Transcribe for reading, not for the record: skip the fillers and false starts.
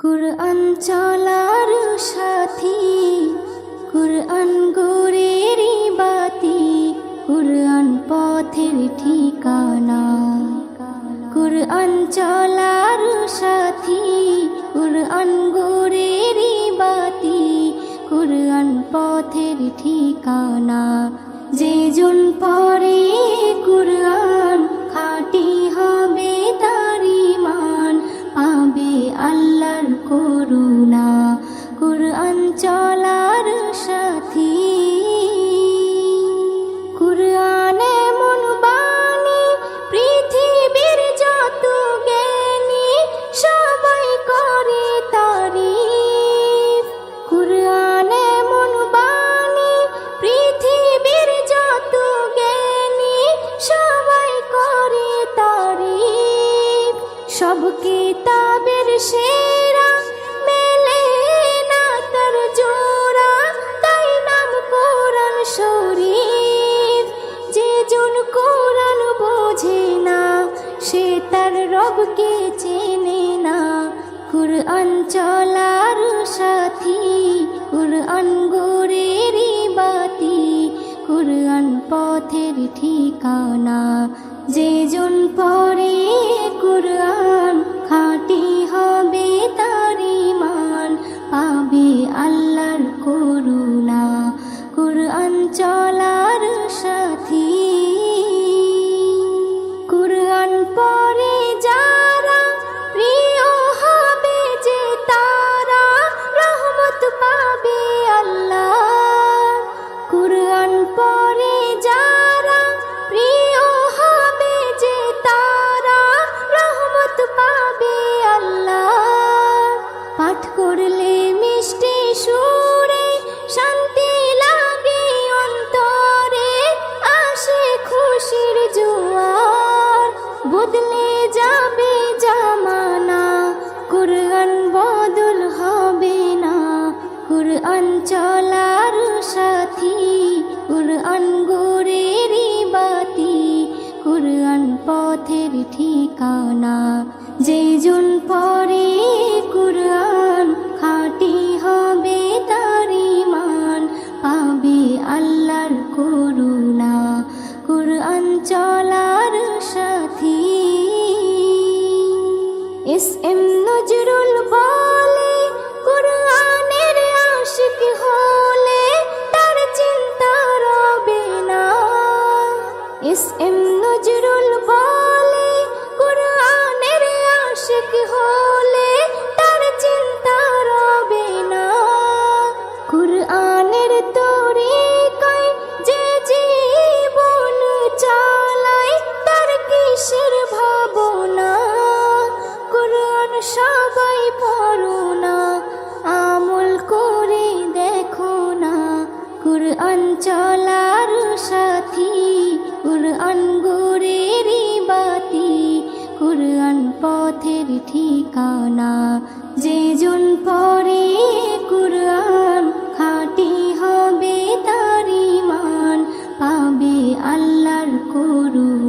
কুরআন চলার সাথী, কুরআন গোরের বাতি, কুরআন পথের ঠিকানা। কুরআন চলার সাথী, কুরআন গোরের বাতি, কুরআন পথের ঠিকানা। যে জন পড়ে কুরআন খাঁটি হবে তার ঈমান, পাবে আল্লাহর করুণা। কুরআন চলার সাথী, কুরআন এমন বাণী পৃথিবীর যত জ্ঞানী সবাই করে তারিফ। কুরআন এমন বাণী পৃথিবীর যত জ্ঞানী সবাই করে তারিফ। সব কিতাবের সেরা মেলে না তার জোড়া, তাই নাম কোরআন শরীফ। যে জন কোরআন বোঝে না সে তার রবকে চেনে না। কুরআন চলার সাথী, কুরআন গোরের বাতি, কুরআন পথের ঠিকানা। যে জন পড়ে কুরআন খাঁটি হবে তার ঈমান, পাবে আল্লাহর করুণা। কুরআন চলার সাথী, কুরআন পড়ে যারা প্রিয় হবে যে তারা, রহমত পাবে আল্লাহ। কুরআন পড়ে যারা প্রিয় হবে যে তারা, রহমত পাবে আল্লাহ। পাঠ করলে মিষ্টি সুরে শান্তি লাগে অন্তরে, আসে খুশির জোয়ার, বদলে যাবে জামানা, কুরআন বদল হবে না। কুরআন চলার সাথী, কুরআন গোরের বাতি, কুরআন পথের ঠিকানা। যে জন পড়ে কুরআন খাঁটি হবে তার ঈমান, পাবে আল্লাহর করুণা। কুরআন চলার সাথী, এস.এম. নজরুল বলে কুরআনের আশিক হলে তার চিন্তা রবে না। এস.এম. নজরুল বলে কুরআনের আশিক হলে তার চিন্তা রবে না। কুরআনের তরিকায় যে জীবন চালায় তার কিসের ভাবনা। কুরআন সবাই পড়ো না, আমল করে দেখো না। কুরআন চলার সাথী, কুরআন গোরের বাতি, কুরআন পথের ঠিকানা। যে জন পড়ে কুরআন খাঁটি হবে তার ঈমান, পাবে আল্লাহর করুণা।